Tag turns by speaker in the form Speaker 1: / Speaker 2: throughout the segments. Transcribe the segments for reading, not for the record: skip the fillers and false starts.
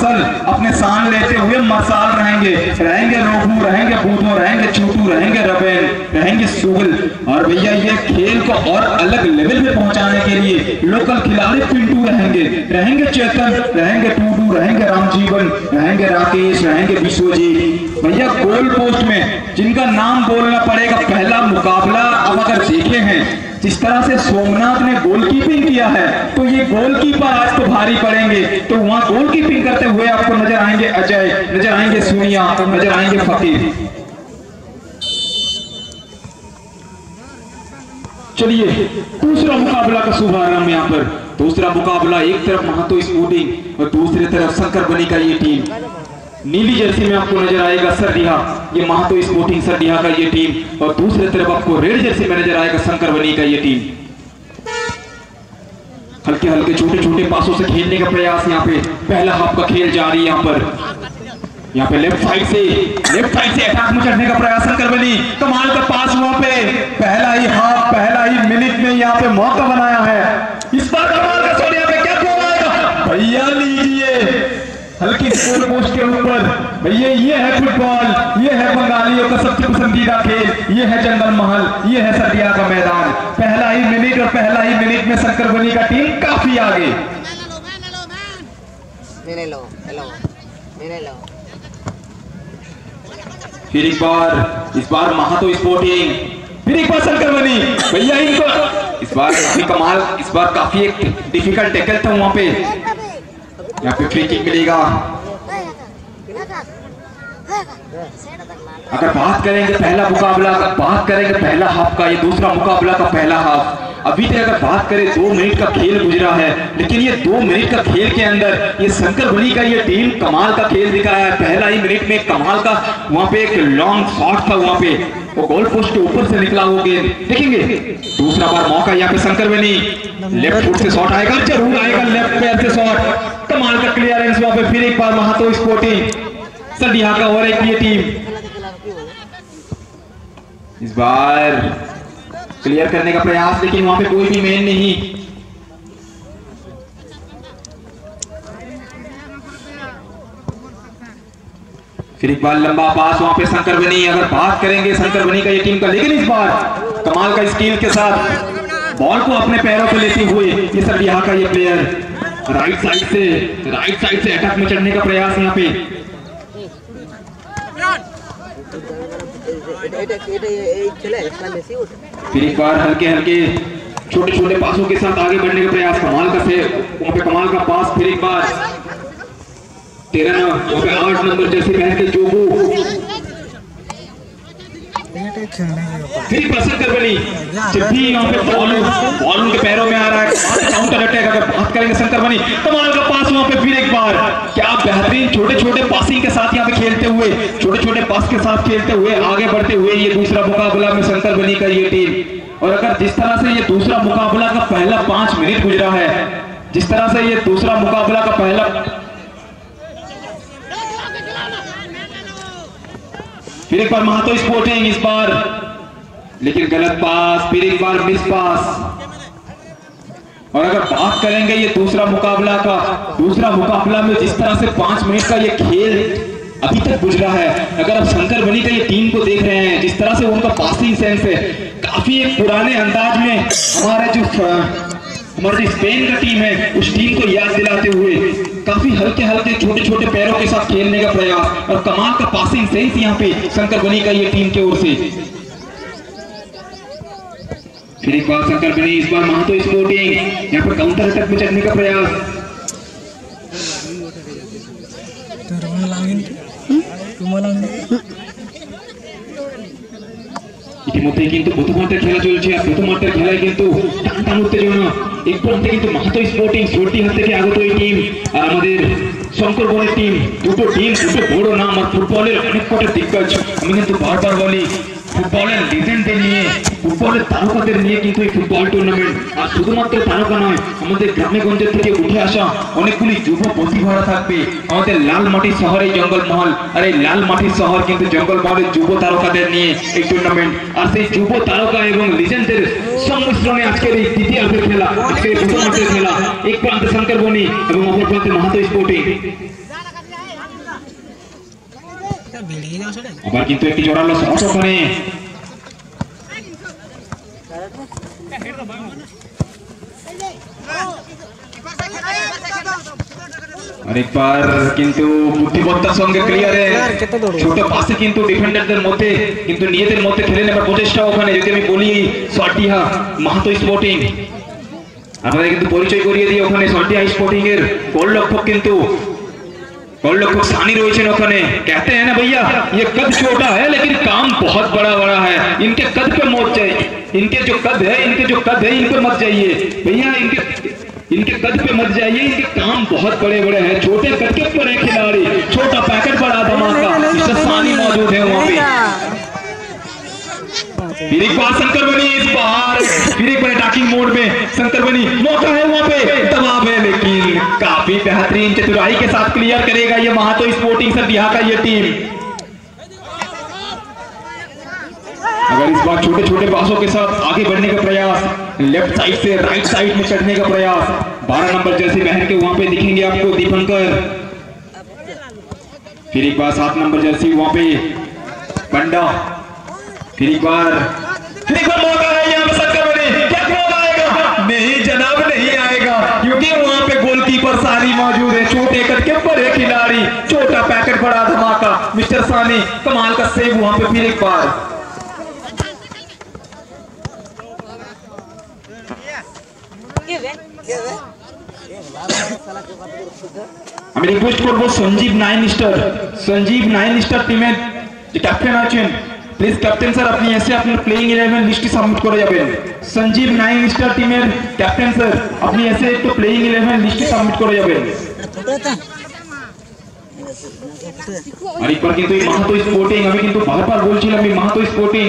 Speaker 1: नस्ल अपने शान लेते हुए मसाल रहेंगे रोबू, रहेंगे बूधो, रहेंगे छोटू, रहेंगे रबेन, रहेंगे सुगल। और भैया ये खेल को और अलग लेवल पे पहुंचाने के लिए लोकल खिलाड़ी पिंटू रहेंगे चेतन, रहेंगे टूटू, रहेंगे रामजीवन, रहेंगे राकेश, रहेंगे विश्वजीत। भैया गोल पोस्ट में जिनका नाम बोलना पड़ेगा पहला मुकाबला। अब अगर देखे हैं जिस तरह से सोमनाथ ने गोलकीपिंग किया है तो ये गोलकीपर आज तो भारी पड़ेंगे। तो वहां गोलकीपिंग करते हुए आपको नजर आएंगे अजय, नजर आएंगे सोनिया, नजर आएंगे फकीर। चलिए दूसरा मुकाबला का शुभारंभ यहाँ पर। दूसरा मुकाबला, एक तरफ महातो स्पोर्टिंग और दूसरी तरफ शंकर बनी का ये टीम। नीली जर्सी में आपको नजर आएगा सरडीहा, ये महातो स्पोर्टिंग सरडीहा का ये टीम। और दूसरी तरफ आपको रेड जर्सी में नजर आएगा शंकर बनी का ये टीम। हल्के हल्के छोटे छोटे पासों से खेलने का प्रयास यहाँ पे पहला हाफ का खेल जारी। यहाँ पे लेफ्ट साइड से अटैक में चढ़ने का प्रयास शंकर बनी। कमाल का पास वहां पे पहला ही हाफ, पहला ही मिनट में यहाँ पे मौका बनाया है। इस बार कमाल का सोनिया पे क्या गोल आएगा भैया, लीजिए हल्की स्कोर पोस्ट के ऊपर। भैया ये है फुटबॉल, ये है बंगालियों का सबसे पसंदीदा खेल, ये है जंगल महल, ये है सरदिया का मैदान। पहला ही मिनट और पहला ही मिनट में शंकर बनी का टीम काफी आगे। फिर एक बार, इस बार महातो स्पोर्टिंग, फिर एक बार शंकर बनी। भैया इनको इस बार काफी कमाल, इस बार काफी एक डिफिकल्ट टैकल था वहां पे। यहाँ पे फ्री किक मिलेगा। अगर बात करेंगे पहला मुकाबला, बात करेंगे पहला हाफ का, ये दूसरा मुकाबला का पहला हाफ। अभी तक अगर बात करें 2 मिनट का खेल गुजरा है, लेकिन ये 2 मिनट का खेल के अंदर ये शंकर बनी का ये टीम कमाल का खेल दिखाया है। पहला ही मिनट में कमाल का वहां पे एक लॉन्ग शॉट था, वहां पे वो गोल पोस्ट के ऊपर से निकला वो गेंद। देखेंगे दूसरा बार मौका यहाँ पे शंकर बनी, लेफ्ट फुट से शॉट आएगा, जरूर आएगा लेफ्ट पैर से शॉट। कमाल का क्लियरेंस वहां पे। फिर एक बार महातो स्पोर्टिंग सरडीहा का और एक ये टीम इस बार क्लियर करने का प्रयास, लेकिन वहां पे कोई भी मैन नहीं। फिर एक बार लंबा पास वहां पे शंकर बनी। अगर बात करेंगे शंकर बनी का ये टीम का, लेकिन इस बार कमाल का स्किल के साथ बॉल को अपने पैरों पे लेते हुए ये सरडीहा का ये प्लेयर राइट साइड से अटैक में चढ़ने का प्रयास यहाँ पे। फिर एक बार हल्के हल्के छोटे छोटे पासों के साथ आगे बढ़ने का प्रयास। कमाल का से वहां पे कमाल का पास। फिर एक बार 8 नंबर जैसे पहन के जोगू, फिर शंकर बनी। जब भी यहाँ पे बॉल उनके पैरों में आ रहा है, काउंटर अटैक अगर बात करेंगे शंकर बनी, कमाल का पास वहां पे। फिर एक बार क्या बेहतरीन छोटे छोटे पासिंग के साथ यहाँ पे खेलते हुए, छोटे छोटे पास के साथ खेलते हुए आगे बढ़ते हुए ये दूसरा मुकाबला में शंकर बनी का ये टीम। और अगर जिस तरह से ये दूसरा मुकाबला का पहला 5 मिनट गुजरा है, जिस तरह से ये दूसरा मुकाबला का पहला, फिर एक बार महातो स्पोर्टिंग इस बार, लेकिन गलत पास। फिर एक बार मिस पास। और अगर बात करेंगे ये दूसरा मुकाबला में जिस तरह से 5 मिनट का ये खेल अभी तक गुजरा है, अगर आप शंकर बनी का ये टीम को देख रहे हैं, जिस तरह से उनका पासिंग सेंस है, काफी एक पुराने अंदाज में हमारे जो स्पेन का टीम है उस टीम को याद दिलाते हुए काफी हल्के हल्के छोटे छोटे पैरों के साथ खेलने का प्रयास और कमाल का पासिंग सेंस यहाँ पे शंकर बनी का ये टीम की ओर से। फिर एक बार शंकर बनी, इस बार महातो स्पोर्टिंग यहाँ पर काउंटर अटैक में चढ़ने का प्रयास। ইতিমধ্যে কিন্তু প্রথমার্ধের খেলা চলছে। আর প্রথমার্ধের খেলায় কিন্তু টানটান উত্তেজনা এক প্রান্তে কিন্তু মাহাতো স্পোর্টিং সর্দিহাট থেকে আগত এই টিম আর আমাদের শঙ্কর বনের টিম, দুটো টিম, দুটো বড় নাম আর ফুটবলের অনেক কটা দিগ্গজ। আমি কিন্তু বারবার বলি ফুটবলের লিজেন্ডদের নিয়ে, ফুটবলের তারকাদের নিয়ে কিন্তু এই ফুটবল টুর্নামেন্ট। আর শুধুমাত্র তারকা নয়, আমাদের গ্রামে গঞ্জের থেকে উঠে আসা অনেকগুলি যুব প্রতিভারা থাকবে আমাদের লাল মাটির শহরে জঙ্গলমহল। আর এই লাল মাটির শহর কিন্তু জঙ্গলমহলের যুব তারকাদের নিয়ে এই টুর্নামেন্ট। আর সেই যুব তারকা এবং লিজেন্ডদের সংমিশ্রণে আজকের এই তৃতীয়ার্ধের খেলা, আজকের প্রথমার্ধের খেলা। এক প্রান্তে শঙ্কর বনি এবং অপর প্রান্তে মাহাতো স্পোর্টিং। আবার কিন্তু একটি জোরালো শট ওখানে আরেকবার কিন্তু বুদ্ধিমত্তার সঙ্গে ক্লিয়ারে ছোট পাশে কিন্তু ডিফেন্ডারদের মধ্যে কিন্তু নিজেদের মধ্যে খেলে নেবার প্রচেষ্টা ওখানে যদি আমি বলি সটিহা মাহাতো স্পোর্টিং আপনাদের কিন্তু পরিচয় করিয়ে দিই ওখানে সটিহা স্পোর্টিং এর গোলরক্ষক কিন্তু गोलरक्षक सानी रोहित ओखने कहते हैं ना भैया ये कद छोटा है लेकिन काम बहुत बड़ा बड़ा है इनके कद पे मत जाइए इनके जो कद है इन पे मत जाइए भैया इनके कद पे मत जाइए इनके काम बहुत बड़े बड़े हैं छोटे कद के ऊपर है खिलाड़ी छोटा पैकेट बड़ा धमाका मिस्टर सानी मौजूद है वहां पे फिर एक बार शंकर बनी इस बार फिर एक बार अटैकिंग मोड में शंकर बनी मौका है वहां पे दबाव है लेकिन काफी बेहतरीन चतुराई के साथ क्लियर करेगा ये महातो स्पोर्टिंग सटिया का ये टीम अगर इस बार छोटे छोटे पासों के साथ आगे बढ़ने का प्रयास लेफ्ट साइड से राइट साइड में चढ़ने का प्रयास 12 नंबर जर्सी पहन के वहां पे दिखेंगे आपको दीपंकर फिर एक बार 7 नंबर जर्सी वहां पे पंडा फिर एक बार मौका है यहाँ पे शंकर बनी क्या गोल आएगा नहीं जनाब नहीं आएगा क्योंकि वहां पे गोलकीपर सानी मौजूद है छोटे कद के बड़े खिलाड़ी छोटा पैकेट बड़ा धमाका मिस्टर सानी कमाल का सेव वहां पे फिर एक बार আমি রিকোয়েস্ট করব সঞ্জীব 9 স্টার টিমের যে ক্যাপ্টেন আছেন প্লিজ ক্যাপ্টেন স্যার আপনি এসে আপনার প্লেইং 11 লিস্টটি সাবমিট করে যাবেন সঞ্জীব 9 স্টার টিমের ক্যাপ্টেন স্যার আপনি এসে একটু প্লেইং 11 লিস্টটি সাবমিট করে যাবেন আর একবার কিন্তু এই মাহাতো স্পোর্টিং আমি কিন্তু বারবার বলছিলাম এই মাহাতো স্পোর্টিং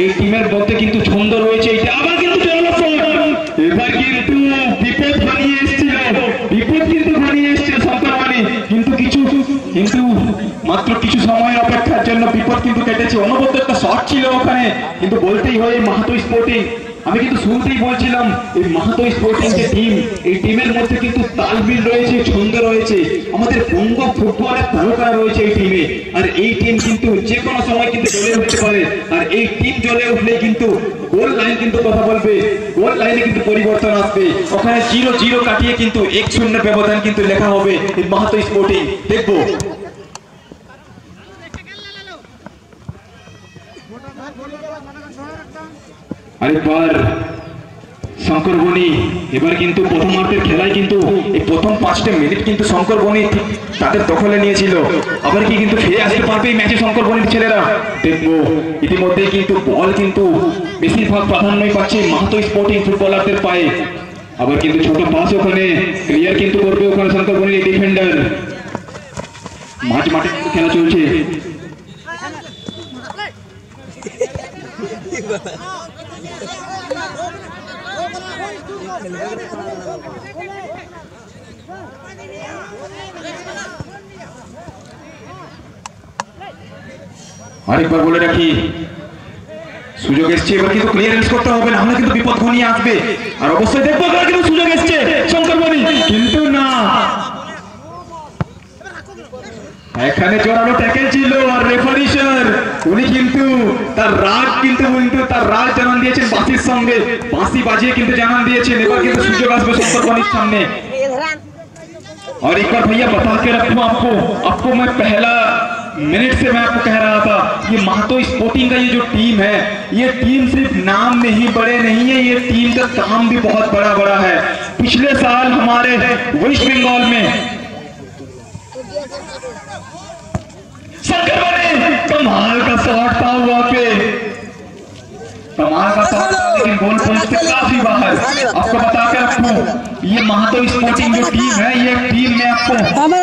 Speaker 1: এই টিমের মধ্যে কিন্তু ছন্দ রয়েছে এটা আবার কিন্তু এবার কিন্তু বিপদ বানিয়ে এসেছিল শঙ্করবাণী কিন্তু মাত্র কিছু সময়ের অপেক্ষার জন্য বিপদ কিন্তু কেটেছে অনবদ্য একটা শট ছিল ওখানে কিন্তু বলতেই হয় মাহাতো স্পোর্টিং আমি কিন্তু শুরুতেই বলছিলাম এই মাহাতো স্পোর্টিং যে টিম এই টিমের মধ্যে কিন্তু তালমিল রয়েছে ছন্দ রয়েছে আমাদের বঙ্গ ফুটবলের তারকা রয়েছে এই টিমে আর এই টিম কিন্তু যে কোনো সময় কিন্তু জ্বলে উঠতে পারে আর এই টিম জ্বলে উঠলে কিন্তু গোল লাইন কিন্তু কথা বলবে গোল লাইনে কিন্তু পরিবর্তন আসবে ওখানে 0-0 কাটিয়ে কিন্তু 1-0 ব্যবধান কিন্তু লেখা হবে এই মাহাতো স্পোর্টিং দেখবো আরেকবার শঙ্কর বনি এবার কিন্তু প্রথমার্ধের খেলায় কিন্তু এই প্রথম 5টা মিনিট কিন্তু শঙ্কর বনি তাদের দখলে নিয়েছিল আবার কি কিন্তু ফিরে আসতে পারবে এই ম্যাচে শঙ্কর বনির ছেলেরা দেখবো ইতিমধ্যে কিন্তু বল কিন্তু বেশিরভাগ প্রাধান্যই পাচ্ছে মাহাতো স্পোর্টিং ফুটবলারদের পায়ে আবার কিন্তু ছোট পাস ওখানে ক্লিয়ার কিন্তু করবে ওখানে শঙ্কর বনির ডিফেন্ডার মাঠে খেলা চলছে আরেকবার বলে রাখি সুযোগ এসছে এবার কিন্তু ক্লিয়ারেন্স করতে হবে না হলে কিন্তু বিপদ ঘনিয়ে আসবে আর অবশ্যই দেখবো কিন্তু সুযোগ এসছে শঙ্কর বনি কিন্তু না এখানে জোরালো ট্যাকেল ছিল আর রেফারি স্যার উনি কিন্তু তার রাগ জানান দিয়েছেন বাঁশির সঙ্গে বাঁশি বাজিয়ে কিন্তু জানান দিয়েছেন এবার কিন্তু সুযোগ আসবে শঙ্কর বনির সামনে और एक बार भैया बता के रखूं आपको मैं पहला मिनट से मैं आपको कह रहा था ये माहातो स्पोर्टिंग का ये जो टीम है ये टीम सिर्फ नाम में ही बड़े नहीं है ये टीम का काम भी बहुत बड़ा है पिछले साल हमारे वेस्ट बंगाल में शंकर बनी कमाल का शॉट था वहां पे कमाल का शॉट था लेकिन गोल पोस्ट से काफी बाहर आपको बता के रखूं ये माहातो स्पोर्टिंग जो टीम है ये टीम में आपको 12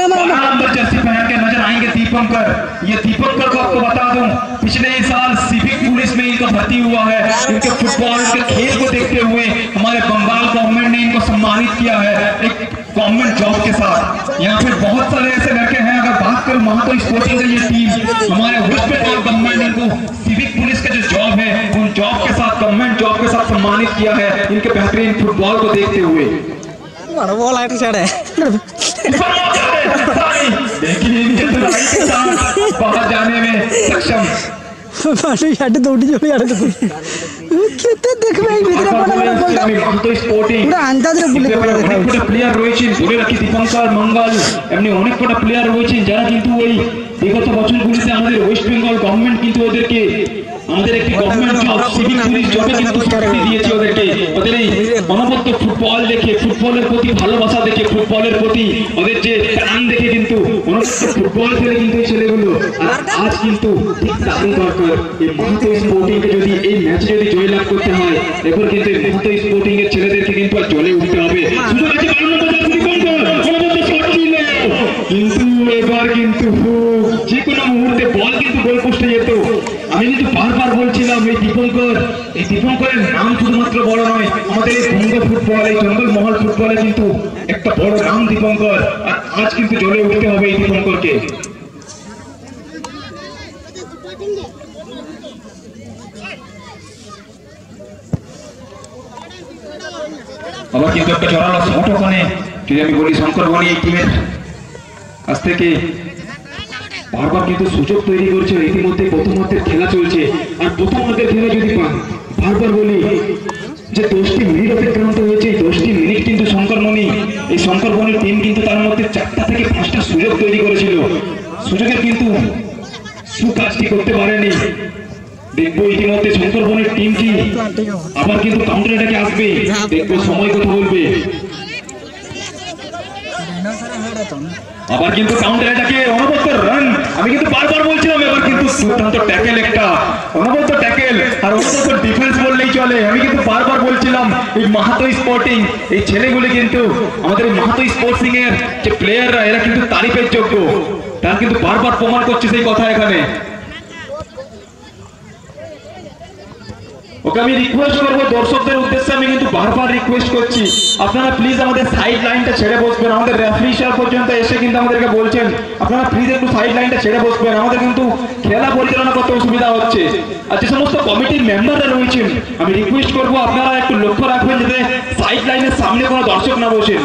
Speaker 1: नंबर जर्सी पहन के नजर आएंगे दीपंकर ये दीपंकर को आपको बता दूं पिछले साल सिविक पुलिस में इनका भर्ती हुआ है इनके फुटबॉल के खेल को देखते हुए हमारे बंगाल गवर्नमेंट ने इनको सम्मानित किया है एक गवर्नमेंट जॉब के साथ यहाँ पे बहुत सारे ऐसे लड़के हैं अगर बात करूं माहातो स्पोर्टिंग का ये टीम हमारे वेस्ट बंगाल गवर्नमेंट ने इनको सिविक पुलिस का जो जॉब है उन जॉब के साथ गवर्नमेंट जॉब के साथ सम्मानित किया है इनके बेहतरीन फुटबॉल को देखते हुए बाहर जाने में सक्षम
Speaker 2: हाटे दौड़ी चले यार देखो केते देखबे এই ভিতরে বড় বড় গোলটা
Speaker 1: মাহাতো স্পোর্টিং
Speaker 2: পুরো আন্দাজে বুলে করে দেখা
Speaker 1: অনেক প্লেয়ার রয়েছেন ধরে রাখি দীপঙ্কর মঙ্গল এমনি অনেক কটা প্লেয়ার রয়েছেন যারা কিন্তু ওই বিগত বছরগুলিতে আমাদের ওয়েস্ট বেঙ্গল গভর্নমেন্ট কিন্তু ওদেরকে আমাদের একটি গভর্নমেন্ট জব সিভিল পুলিশ জবে কিন্তু চাকরি দিয়েছে ওদেরকে ওদের এই অনবদ্য ফুটবল দেখে ফুটবলের প্রতি ভালোবাসা দেখে ফুটবলের প্রতি ওদের যে টান দেখে কিন্তু অনবদ্য ফুটবল খেলে কিন্তু এই ছেলেগুলো আজ কিন্তু ঠিক তাদের দরকার এই মাহাতো স্পোর্টিং কে যদি এই ম্যাচে যদি জয়লাভ করতে হয় এরপর কিন্তু এই মাহাতো স্পোর্টিং এর ছেলেদেরকে কিন্তু আর জ্বলে উঠতে হবে সুযোগ আছে কিন্তু এবার কিন্তু যে কোনো মুহূর্তে বল কিন্তু গোল পোস্টে যেত আমি কিন্তু বারবার বলছিলাম এই দীপঙ্করের নাম শুধুমাত্র বড় নয় আমাদের এই বঙ্গ ফুটবল এই জঙ্গলমহল ফুটবলে কিন্তু একটা বড় নাম দীপঙ্কর আর আজ কিন্তু জ্বলে উঠতে হবে এই দীপঙ্করকে আবার কিন্তু একটা জোরালো শট ওখানে যদি আমি বলি শঙ্কর বনি এই টিমের কাছ থেকে বারবার কিন্তু সুযোগ তৈরি করছে ইতিমধ্যে প্রথমার্ধের খেলা চলছে আর প্রথমার্ধের খেলা যদি পান বারবার বলি যে 10টি মিনিট অতিক্রান্ত হয়েছে এই 10টি মিনিট কিন্তু শঙ্করমণি এই শঙ্করমণির টিম কিন্তু তার মধ্যে 4টা থেকে 5টা সুযোগ তৈরি করেছিল সুযোগের কিন্তু সুকাজটি করতে পারেনি দেখবো ইতিমধ্যে শঙ্করমণির টিম কি আবার কিন্তু কাউন্টার অ্যাটাকে আসবে দেখবো সময় কথা বলবে আবার কিন্তু কাউন্টার অ্যাটাকে অনবদ্য রান আমি কিন্তু বারবার বলছিলাম এবার কিন্তু দুর্দান্ত ট্যাকেল একটা অনবদ্য ট্যাকেল আর অনবদ্য ডিফেন্স বললেই চলে আমি কিন্তু বারবার বলছিলাম এই মাহাতো স্পোর্টিং এই ছেলেগুলি কিন্তু আমাদের মাহাতো স্পোর্টিং এর যে প্লেয়াররা এরা কিন্তু তারিফের যোগ্য তারা কিন্তু বারবার প্রমাণ করছে সেই কথা এখানে ওকে আমি রিকোয়েস্ট করবো দর্শকদের উদ্দেশ্যে আমি কিন্তু বারবার রিকোয়েস্ট করছি আপনারা প্লিজ আমাদের সাইড লাইনটা ছেড়ে বসবেন আমাদের রেফারি স্যার পর্যন্ত এসে কিন্তু আমাদেরকে বলছেন আপনারা প্লিজ একটু সাইড লাইনটা ছেড়ে বসবেন আমাদের কিন্তু খেলা পরিচালনা করতে অসুবিধা হচ্ছে আর যে সমস্ত কমিটির মেম্বাররা রয়েছেন আমি রিকোয়েস্ট করবো আপনারা একটু লক্ষ্য রাখবেন যাতে সাইড লাইনের সামনে কোনো দর্শক না বসেন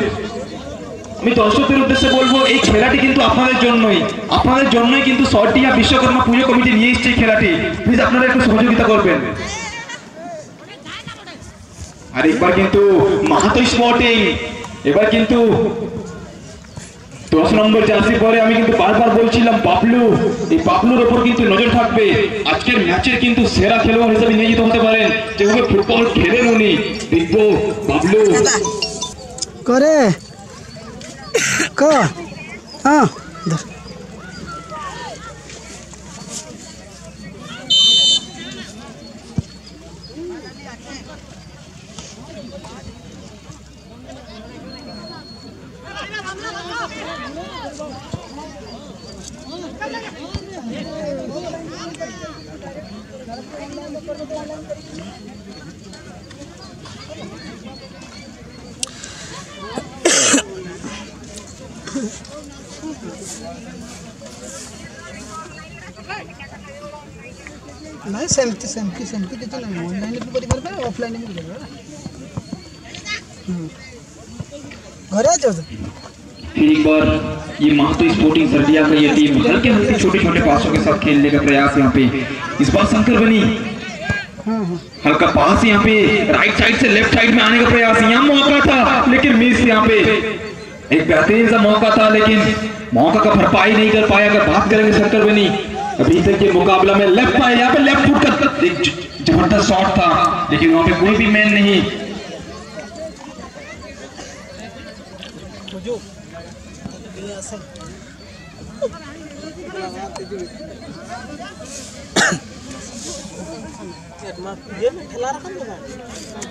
Speaker 1: আমি দর্শকদের উদ্দেশ্যে বলবো এই খেলাটি কিন্তু আপনাদের জন্যই কিন্তু শর্টিয়া বিশ্বকর্মা পুজো কমিটি নিয়ে এসছে এই খেলাটি প্লিজ আপনারা একটু সহযোগিতা করবেন আর একবার কিন্তু মাহাতো স্পোর্টিং এবার কিন্তু 10 নম্বর জার্সি পরে আমি কিন্তু বারবার বলছিলাম বাবলু এই বাবলুর উপর কিন্তু নজর থাকবে আজকের ম্যাচের কিন্তু সেরা খেলোয়াড় হিসেবে নিয়োজিত হতে পারেন যেভাবে ফুটবল খেলেন উনি দেখবো বাবলু
Speaker 2: করে হ্যাঁ नहीं सेमती तो नहीं ऑनलाइन भी करी करबे ऑफलाइन भी करबे घर आ जाओ
Speaker 1: फिर एक बार ये माहातो स्पोर्टिंग सर्दिया का ये टीम हल्के हल्के छोटे पासों के साथ खेलने का प्रयास यहाँ पे इस बार शंकर बनी हल्का पास यहाँ पे राइट साइड से लेफ्ट साइड में आने का प्रयास यहाँ मौका था लेकिन मिस यहाँ पे एक बेहतरीन सा मौका था लेकिन मौका का भरपाई नहीं कर पाया अगर बात करेंगे शंकर बनी अभी तक के मुकाबला में लेफ्ट पाए यहाँ पे लेफ्ट फुट का एक जबरदस्त शॉट था लेकिन वहां पे कोई भी मैन नहीं
Speaker 2: ये खेला रखा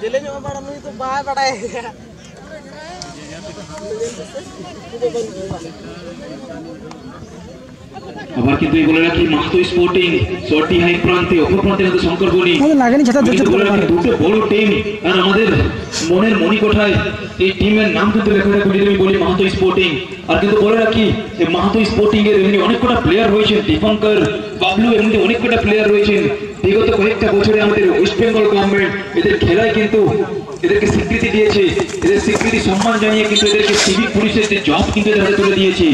Speaker 2: जिले में बड़ा नहीं तो बाहर बड़ा है
Speaker 1: আবার কিন্তু বলে রাখি মাহাতো স্পোর্টিং শর্টি হাই প্রান্তে অপর প্রান্তে কিন্তু শঙ্কর বনি
Speaker 2: লাগেনি সেটা
Speaker 1: দুটো বড় টিম আর আমাদের মনের মণিকোঠায় এই টিমের নাম কিন্তু লেখা থাকে যদি আমি বলি মাহাতো স্পোর্টিং আর কিন্তু বলে রাখি এই মাহাতো স্পোর্টিং এর এমনি অনেক কটা প্লেয়ার রয়েছেন দীপঙ্কর বাবলু এমনি অনেক কটা প্লেয়ার রয়েছেন বিগত কয়েকটা বছরে আমাদের ওয়েস্ট বেঙ্গল গভর্নমেন্ট এদের খেলায় কিন্তু এদেরকে স্বীকৃতি দিয়েছে, এদের স্বীকৃতি সম্মান জানিয়ে কিন্তু এদেরকে সিভিক পুলিশের যে জব কিন্তু এদের হাতে তুলে দিয়েছে।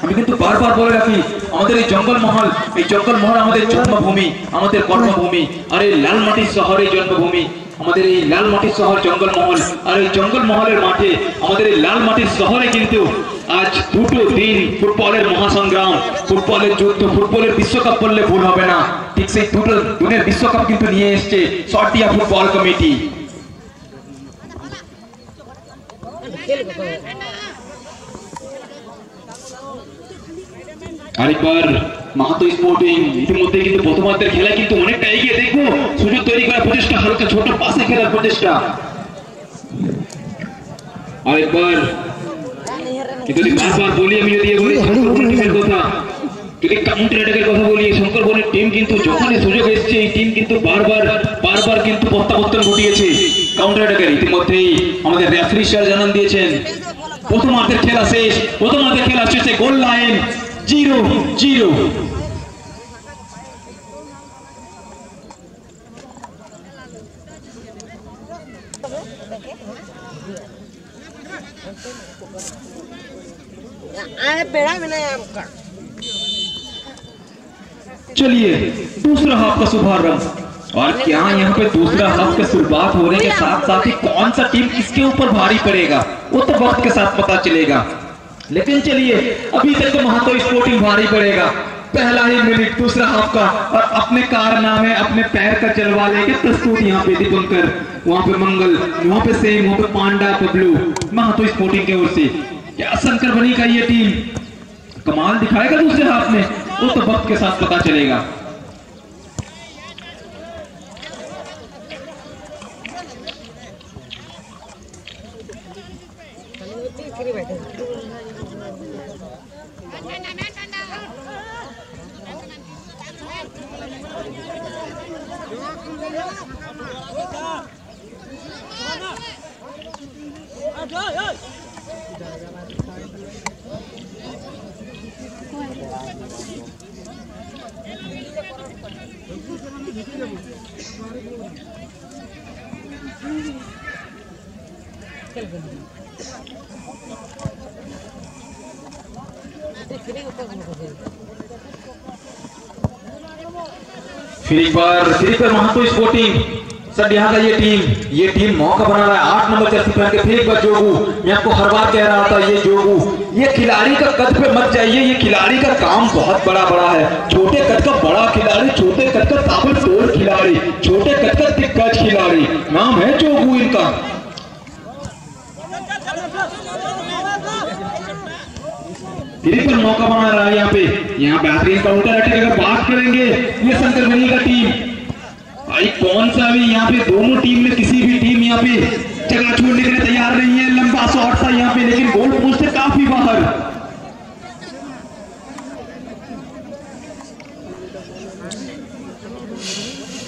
Speaker 1: আমি কিন্তু বারবার বলে রাখি, আমাদের এই জঙ্গলমহল আমাদের জন্মভূমি, আমাদের কর্মভূমি, আর এই লালমাটির শহরের জন্মভূমি, আমাদের এই লালমাটির শহর জঙ্গলমহল। আর এই জঙ্গলমহলের মাঠে আমাদের এই লালমাটির শহরে কিন্তু আজ দুটো দিন ফুটবলের মহাসংগ্রাম, ফুটবলের যুদ্ধ, ফুটবলের বিশ্বকাপ বললে ভুল হবে না। ঠিক সেই দুটো দিনের বিশ্বকাপ কিন্তু নিয়ে এসছে শর্টিয়া ফুটবল কমিটি। আরেকবার মাহাতো স্পোর্টিং ইতিমধ্যে কিন্তু প্রথমার্ধের খেলা কিন্তু অনেকটা এগিয়ে। দেখবো সুযোগ তৈরি করার প্রচেষ্টা, হালকা ছোট পাশে খেলার প্রচেষ্টা। আরেকবার কিন্তু বারবার বলি আমি, যদি কথা, যদি কাউন্টার অ্যাটাকের কথা বলি, শঙ্কর বনের টিম কিন্তু যখনই সুযোগ এসছে এই টিম কিন্তু বারবার কিন্তু প্রত্যাবর্তন ঘটিয়েছে কাউন্টার অ্যাটাকের। ইতিমধ্যেই আমাদের রেফারি স্যার জানান দিয়েছেন প্রথমার্ধের খেলা শেষ, শেষে গোল লাইন 0-0। चलिए दूसरा हाफ का शुभारंभ। और क्या यहाँ पे दूसरा हाफ का शुरुआत होने के साथ साथ ही कौन सा टीम किसके ऊपर भारी पड़ेगा वो तो वक्त के साथ पता चलेगा। लेकिन चलिए अभी तक तो महातो स्पोर्टिंग भारी पड़ेगा। पहला ही मिनट दूसरा हाफ का, और अपने कारनामे, अपने पैर का चलवा लेके प्रस्तुत यहाँ पे दीपंकर, वहां पे मंगल, वहां पे सेम, वहां पे पांडा, पबलू, महातो स्पोर्टिंग की ओर से। क्या शंकर बनी का ये टीम कमाल दिखाएगा दूसरे हाफ में, वो तो वक्त के साथ पता चलेगा। फिर एक बार महातो स्पोर्टिंग सर यहाँ का ये टीम मौका बना रहा है। 8 नंबर जर्सी पहन के फिर एक बार जोगू, मैं आपको हर बार कह रहा था ये जोगू, ये खिलाड़ी का कद पे मत जाइए, ये खिलाड़ी का काम बहुत बड़ा है। छोटे कद का बड़ा खिलाड़ी, छोटे कद का ताबड़तोड़ खिलाड़ी, छोटे कद का दिग्गज खिलाड़ी, नाम है जोगू इनका। फिर पर मौका बना रहा है यहाँ बेहतरीन काउंटर अटैक। अगर बात करेंगे ये शंकर बनी का टीम, भाई कौन सा भी यहाँ पे दोनों टीम में किसी भी टीम यहाँ पे जगह छोड़ने के लिए तैयार नहीं है। लंबा शॉट था यहाँ पे, लेकिन गोल पोस्ट से काफी बाहर।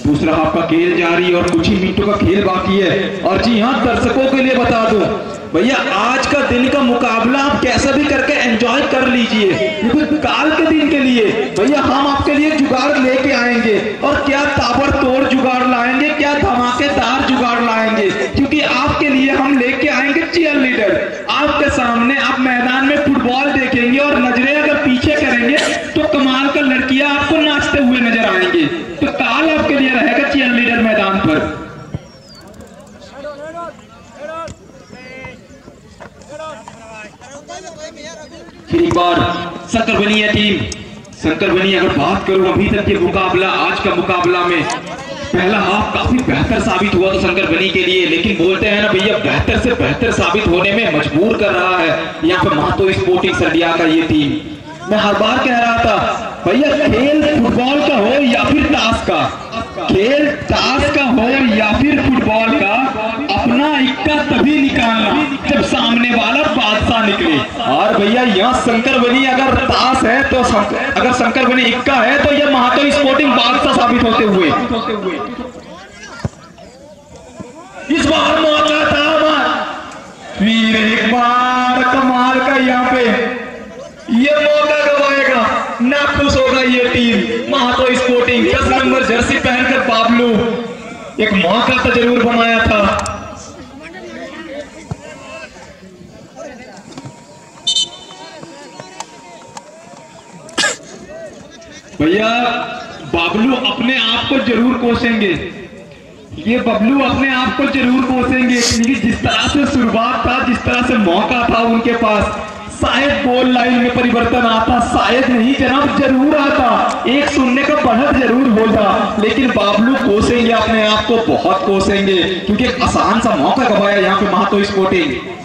Speaker 1: दूसरा हाफ का खेल जारी और कुछ ही मिनटों का खेल बाकी है। और जी हाँ, दर्शकों के लिए बता दूं भैया, आज का दिन का मुकाबला आप कैसा भी करके एंजॉय कर लीजिए, क्योंकि काल के दिन के लिए भैया हम आपके लिए जुगाड़ लेके आएंगे। और क्या ताबड़तोड़ जुगाड़ लाएंगे, क्या धमाकेदार जुगाड़ लाएंगे, क्योंकि आपके लिए हम लेके आएंगे चीयर लीडर। आपके सामने आप मैदान में फुटबॉल देखेंगे और नजरें अगर पीछे करेंगे तो कमाल का लड़कियां आपको नाचते हुए नजर आएंगे। तो काल आपके लिए रहेगा चीयर लीडर मैदान पर। फिर एक बार शंकर बनी है टीम, शंकर बनी अगर बात करूं अभी तक के मुकाबला, आज का मुकाबला में पहला हाफ काफी बेहतर साबित हुआ तो शंकर बनी के लिए, लेकिन बोलते हैं ना भैया, बेहतर से बेहतर साबित होने में मजबूर कर रहा है यहाँ पे महातो स्पोर्टिंग सरडिया का ये टीम। मैं हर बार कह रहा था भैया, खेल फुटबॉल का हो या फिर ताश का, खेल ताश का हो या फिर फुटबॉल का, अपना इक्का तभी निकालना जब सामने वाला बादशाह निकले। और भैया यहाँ शंकर बनी अगर ताश है तो अगर शंकर बनी इक्का है तो ये महातो स्पोर्टिंग बादशाह साबित होते हुए। इस बार मौका था, फिर एक बार कमाल का यहाँ पे ये मौका गवाएगा, नाखुश होगा ये टीम महातो स्पोर्टिंग। 10 नंबर जर्सी पहनकर बाबलू एक मौका तो जरूर बनाया था, भैया बबलू अपने आप को जरूर कोसेंगे, ये बबलू अपने आप को जरूर कोसेंगे, क्योंकि जिस तरह से शुरुआत था, जिस तरह से मौका था उनके पास, शायद गोल लाइन में परिवर्तन आता, शायद नहीं जनाब, जरूर आता, 1-0 का बढ़त जरूर होता, लेकिन बबलू कोसेंगे अपने आप को, बहुत कोसेंगे, क्योंकि आसान सा मौका गवाया यहाँ पे महातो स्पोर्टिंग।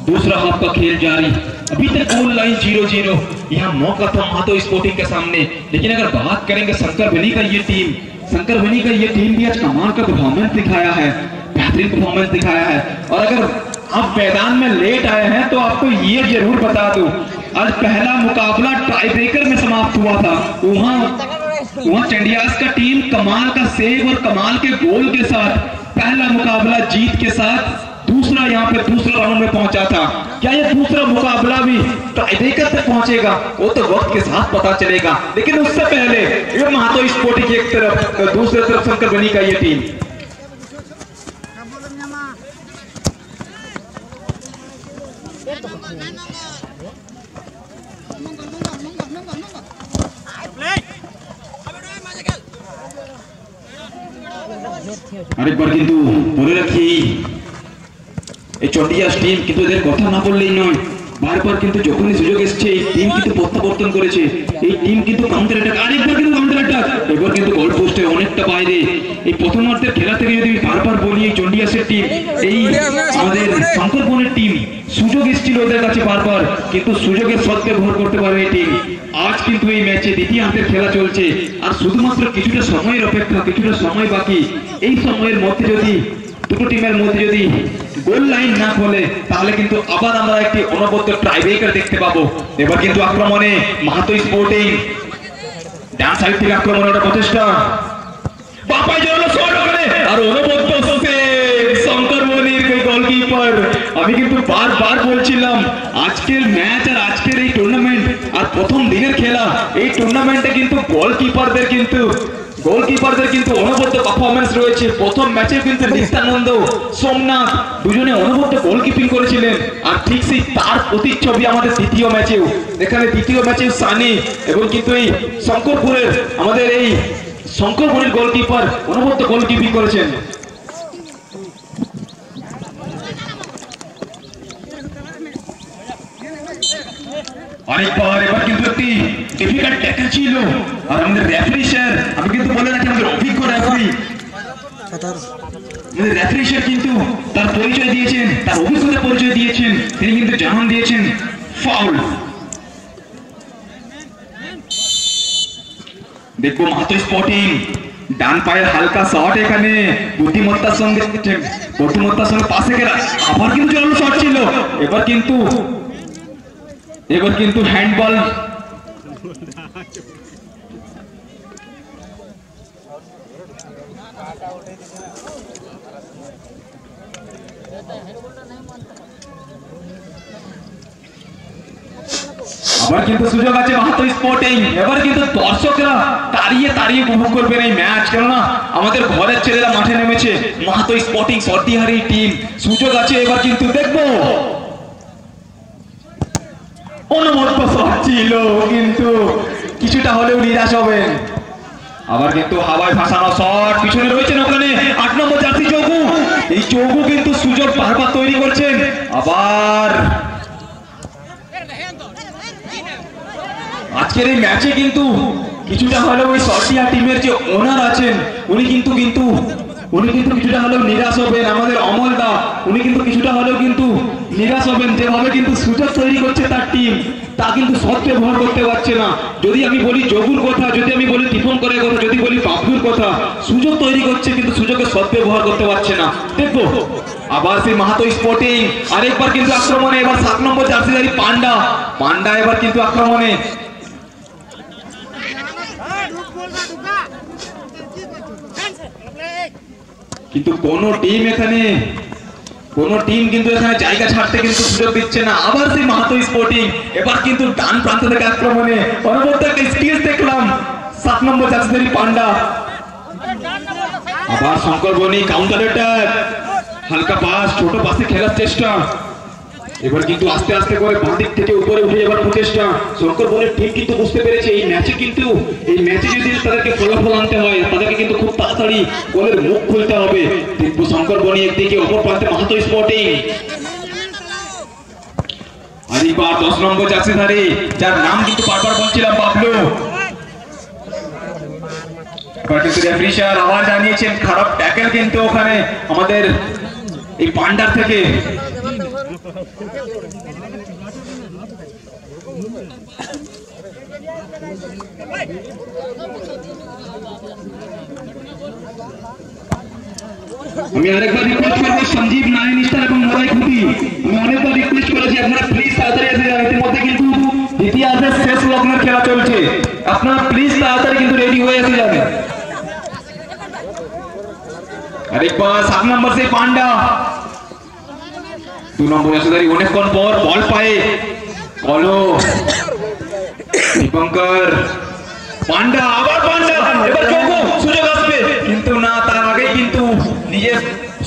Speaker 1: दूसरा हाफ का खेल जारी, अभी तक गोल लाइन 0-0, यहाँ मौका था महातो स्पोर्टिंग के सामने, लेकिन अगर बात करेंगे शंकरवेली का ये टीम भी आज कमाल का परफॉर्मेंस दिखाया है, बेहतरीन परफॉर्मेंस दिखाया है। और अगर आप मैदान में लेट आए हैं तो आपको ये जरूर बता दूं, आज पहला मुकाबला टाई ब्रेकर में समाप्त हुआ था, वहां चंडियास का टीम कमाल का सेव और कमाल के गोल के साथ पहला मुकाबला जीत के साथ दूसरा यहाँ पे दूसरा राउंड में पहुंचा था। क्या ये दूसरा मुकाबला भी टाई ब्रेकर तक पहुंचेगा, वो तो वक्त के साथ पता चलेगा, लेकिन उससे पहले ये महातो स्पोर्टिंग की एक तरफ तो दूसरी तरफ शंकरवेली का ये टीम। আরেকবার কিন্তু বলে রাখি এই চন্ডিয়াস টিম কিন্তু এদের কথা না বললেই নয়, বারবার কিন্তু যখনই সুযোগ এসেছে এই টিম কিন্তু প্রত্যাবর্তন করেছে, এই টিম কিন্তু কাউন্টার অ্যাটাক, আরেকবার কিন্তু কাউন্টার অ্যাটাক, এবার কিন্তু গোল পোস্টে অনেকটা বাইরে। এই প্রথমার্ধের খেলা থেকে যদি বারবার বলি এই চন্ডিয়াসের টিম, এই আমাদের শঙ্করবনের টিম সুযোগ এসেছিল ওদের কাছে বারবার, কিন্তু সুযোগের সদ্ব্যবহার করতে পারে এই টিম। আজ কিন্তু এই ম্যাচে দ্বিতীয়ার্ধের খেলা চলছে, আর শুধুমাত্র কিছুটা সময়ের অপেক্ষা, কিছুটা সময় বাকি। এই সময়ের মধ্যে যদি দুটো টিমের মধ্যে যদি গোল লাইন না খোলে তাহলে কিন্তু আবার আমরা একটি অনবদ্য টাই ব্রেকার দেখতে পাবো। এবার কিন্তু আক্রমণে মাহাতো স্পোর্টিং, ডান সাইড থেকে আক্রমণের প্রচেষ্টা, বাপাই জন্য শট ওখানে, আর অনবদ্য শঙ্করবনির গোলকিপার। আমি কিন্তু বারবার বলছিলাম আজকের ম্যাচ আর আজকের এই টুর্নামেন্ট আর প্রথম দিনের খেলা, এই টুর্নামেন্টে কিন্তু গোলকিপারদের কিন্তু অনবদ্য পারফরমেন্স রয়েছে। প্রথম ম্যাচে কিন্তু নিত্যানন্দ, সোমনাথ দুজনে অনবদ্য গোলকিপিং করেছিলেন, আর ঠিক সেই তার প্রতিচ্ছবি আমাদের দ্বিতীয় ম্যাচেও, এখানে দ্বিতীয় ম্যাচেও সানি এবং কিন্তু এই শঙ্করপুরের আমাদের এই শঙ্করপুরের গোলকিপার অনবদ্য গোলকিপিং করেছেন। আরেকবার এবার কিন্তু একটি ডিফিকাল্ট ট্যাকল ছিল, আর আমাদের রেফারি স্যার, আমি কিন্তু বলে রাখি আমাদের অভিজ্ঞ রেফারি, আমাদের রেফারি স্যার কিন্তু তার পরিচয় দিয়েছেন, তার অভিজ্ঞতার পরিচয় দিয়েছেন, তিনি কিন্তু জানান দিয়েছেন ফাউল। দেখবো মাহাতো স্পোর্টিং ডান পায়ের হালকা শট, এখানে বুদ্ধিমত্তার সঙ্গে পাশে গেলা, আবার কিন্তু জোরালো শট ছিল, এবার কিন্তু হ্যান্ডবল। আবার কিন্তু সুযোগ আছে মাহাতো স্পোর্টিং, এবার কিন্তু দর্শকরা তাড়িয়ে উপভোগ করবেন এই ম্যাচ, কেননা আমাদের ঘরের ছেলেরা মাঠে নেমেছে, মাহাতো স্পোর্টিং সর্দিহারি টিম, সুযোগ আছে। এবার কিন্তু দেখবো অনবদ্য শট ছিল, কিন্তু কিছুটা হলেও নিরাশ হবেন। আবার কিন্তু হাওয়ায় ভাসানো শট, পিছনে রয়েছেন ওখানে 8 নম্বর জার্সি চৌগু, এই চৌগু কিন্তু সুযোগ বারবার তৈরি করছেন। আবার আজকের এই ম্যাচে কিন্তু কিছুটা হলেও ওই সর্দিয়া টিমের যে ওনার আছেন উনি কিন্তু কিছুটা হলেও নিরাশ হবেন। আমাদের অমল দা উনি কিন্তু কিছুটা হলেও কিন্তু নিরাশ হবেন, যেভাবে কিন্তু সুযোগ তৈরি করছে তার টিম, তা কিন্তু সদ্ব্যবহার করতে পারছে না। যদি আমি বলি যোগুর কথা, যদি আমি বলি টিফন করার কথা, যদি বলি বাবলুর কথা, সুযোগ তৈরি করছে কিন্তু সুযোগের সদ্ব্যবহার করতে পারছে না। দেখবো আবার সেই মাহাতো স্পোর্টিং আরেকবার কিন্তু আক্রমণে, এবার 7 নম্বর জার্সিধারী পান্ডা এবার কিন্তু আক্রমণে। কিন্তু কোন টিম কিন্তু এখানে জায়গা ছাড়তে কিন্তু সুযোগ দিচ্ছে না। আবার সেই মাহাতো স্পোর্টিং, এবার কিন্তু ডান প্রান্ত থেকে আক্রমণে অনবদ্য একটা স্কিল দেখলাম 7 নম্বর জার্সিধারী পান্ডা। আবার শঙ্কর বনি কাউন্টার অ্যাটাক, হালকা পাস, ছোট পাসে খেলার চেষ্টা। এবার কিন্তু আস্তে আস্তে করে বাঁ দিক থেকে উপরে উঠে যাবার প্রচেষ্টা। শঙ্কর বনের টিম কিন্তু বুঝতে পেরেছে এই ম্যাচে যদি তাদেরকে ফলাফল আনতে হয় তাদেরকে কিন্তু খুব তাড়াতাড়ি গোলের মুখ খুলতে হবে। কিন্তু শঙ্কর বনি একদিকে, অপর প্রান্তে মাহাতো স্পোর্টিং। আরেকবার 10 নম্বর জার্সিধারী, যার নাম কিন্তু বারবার বলছিলাম, বাবলু। কিন্তু রেফারি স্যার আবার জানিয়েছেন খারাপ ট্যাকেল কিন্তু ওখানে আমাদের এই পান্ডার থেকে। আমি আরেকবার রিকোয়েস্ট করবো সঞ্জীব নারায়ণ স্টার এবং মরাই খুঁটি, আমি অনেকবার রিকোয়েস্ট করেছি আপনারা প্লিজ তাড়াতাড়ি এসে যান। ইতিমধ্যে কিন্তু দ্বিতীয়ার্ধের শেষ লগ্নের খেলা চলছে, আপনারা প্লিজ তাড়াতাড়ি কিন্তু রেডি হয়ে এসে যাবেন। আরেকবার 7 নম্বর সেই পান্ডা, 2 নম্বর জার্সিধারী অনেকক্ষণ পর বল পায়ে কলো দীপঙ্কর পান্ডা, আবার পান্ডা, এবার সুযোগ আসবে কিন্তু না, তার আগে কিন্তু নিজের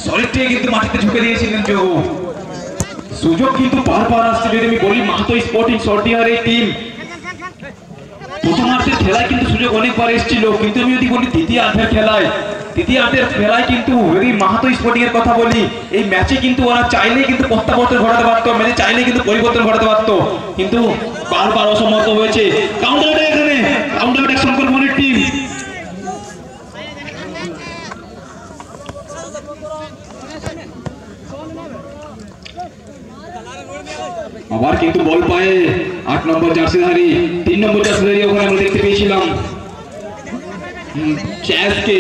Speaker 1: শরীরটাকে কিন্তু মাটিতে ঝুঁকে দিয়েছিলেন যোগু। সুযোগ কিন্তু বারবার আসছে। যদি আমি বলি মাহাতো স্পোর্টিং সর্টিহার এই টিম প্রথমার্ধের খেলায় কিন্তু সুযোগ অনেকবার এসেছিল, কিন্তু আমি যদি বলি দ্বিতীয়ার্ধের খেলায় কিন্তু যদি মাহাতো স্পোর্টিং এর কথা বলি, এই ম্যাচে কিন্তু ওরা চাইলে কিন্তু প্রত্যাবর্তন ঘটাতে পারতো, ম্যাচে চাইলে কিন্তু পরিবর্তন ঘটাতে পারতো, কিন্তু বারবার অসমর্থ হয়েছে। কাউন্টার অ্যাটাক, এখানে কাউন্টার অ্যাটাক শঙ্কর বনের টিম। আবার কিন্তু বল পায়ে 8 নম্বর জার্সিধারী, 3 নম্বর জার্সিধারী ওখানে আমরা দেখতে পেয়েছিলাম চ্যাসকে।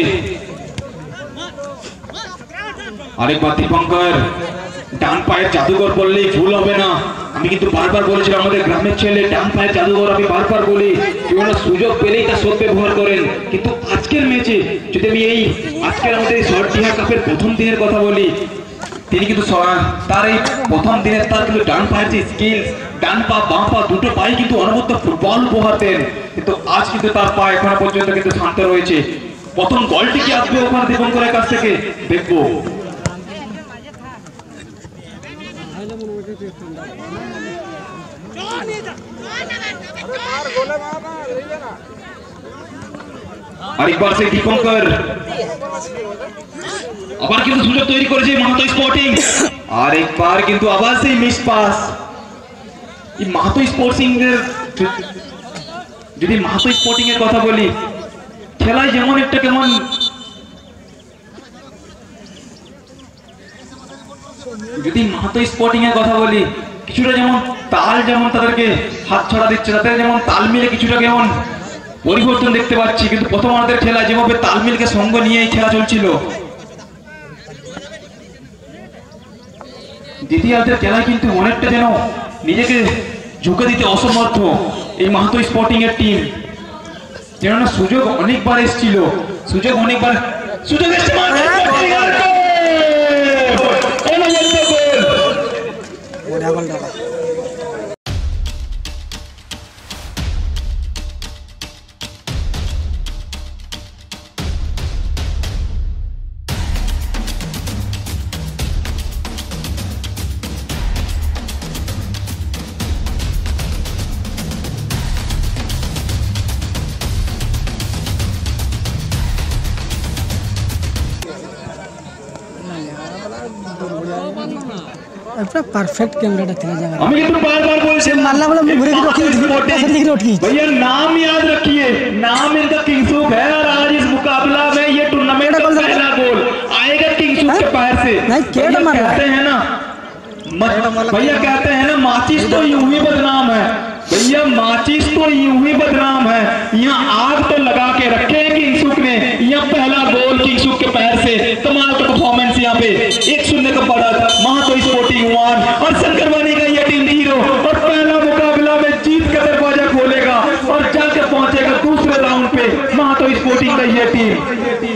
Speaker 1: আরেকবার দীপঙ্কর, ডান পায়ের জাদুঘর বললেই ভুল হবে না। আমি কিন্তু বারবার বলেছিলাম আমাদের গ্রামের ছেলে ডান পায়ের জাদুঘর, আমি বারবার বলি কেউ না সুযোগ পেলেই তার সদ্ব্যবহার করেন। কিন্তু আজকের ম্যাচে যদি আমি আজকের আমাদের সর্টিহা কাপের প্রথম দিনের কথা বলি, তিনি কিন্তু তার এই প্রথম দিনের তার কিন্তু ডান পায়ের যে স্কিল, ডান পা বাঁ পা দুটো পায়ে কিন্তু অনবদ্য ফুটবল উপহার দেন, কিন্তু আজ কিন্তু তার পা এখনো পর্যন্ত কিন্তু শান্ত রয়েছে। প্রথম গোলটি কি আসবে ওখানে দীপঙ্করের কাছ থেকে, দেখবো। আরেকবার সেই দীপঙ্কর, আবার কিন্তু সুযোগ তৈরি করেছে মাহাতো স্পোর্টিং, আরেকবার কিন্তু আবার সেই মিস পাস। এই মাহাতো স্পোর্টিং এর, যদি মাহাতো স্পোর্টিং এর কথা বলি, খেলায় যেমন একটা কেমন যদি মাহাতো স্পোর্টিং এর কথা বলি, কিছুটা যেমন তাল যেমন তাদেরকে হাত ছড়া দিচ্ছে, তাদের যেমন তাল মিলে কিছুটা কেমন পরিবর্তন দেখতে পাচ্ছি, কিন্তু প্রথমার্ধের খেলা যেভাবে তালমিলকে সঙ্গ নিয়ে এই খেলা চলছিল, দ্বিতীয়ার্ধের খেলায় কিন্তু অনেকটা যেন নিজেকে ঝুঁকে দিতে অসমর্থ এই মাহাতো স্পোর্টিং এর টিম। কেননা সুযোগ অনেকবার এসেছিল, সুযোগ এসছে,
Speaker 2: पूरा परफेक्ट कैमरा था जगह।
Speaker 1: हमें तो बार-बार बोलते हैं
Speaker 2: मारना वाला मुझे रोकी
Speaker 1: भैया, नाम याद रखिए, नाम इनका किंगसुक है और आज इस मुकाबला में ये टूर्नामेंट का पहला गोल आएगा किंगसुक के पैर से। कहते हैं ना भैया, कहते हैं ना माचिस तो यूं ही बदनाम है भैया, माचिस तो यूं ही बदनाम है। यहाँ आग तो लगा के रखे हैं किंगसुक ने। यहाँ पहला गोल किंगसुक के पैर से, कमाल का परफॉर्मेंस यहाँ पे 1-0 का बढ़त माहातो स्पोर्टिंग 1 और शंकर बनी का ये टीम हीरो, और पहला मुकाबला में जीत का दरवाजा खोलेगा और जाकर पहुंचेगा दूसरे राउंड पे माहातो स्पोर्टिंग का ये टीम।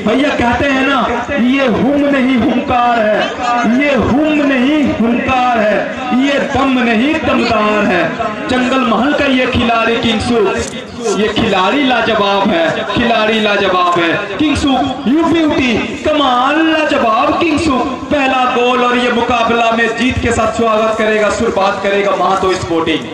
Speaker 3: भैया कहते हैं ना, ये हुम नहीं हुंकार है, ये हुम नहीं हुंकार है, ये दम नहीं दमदार है। जंगल महल का ये खिलाड़ी किंगसू, ये खिलाड़ी लाजवाब है, खिलाड़ी लाजवाब है। किंगसू यू ब्यूटी कमाल लाजवाब किंगसू। पहला गोल और ये मुकाबला में जीत के साथ स्वागत करेगा, शुरुआत करेगा महातो स्पोर्टिंग।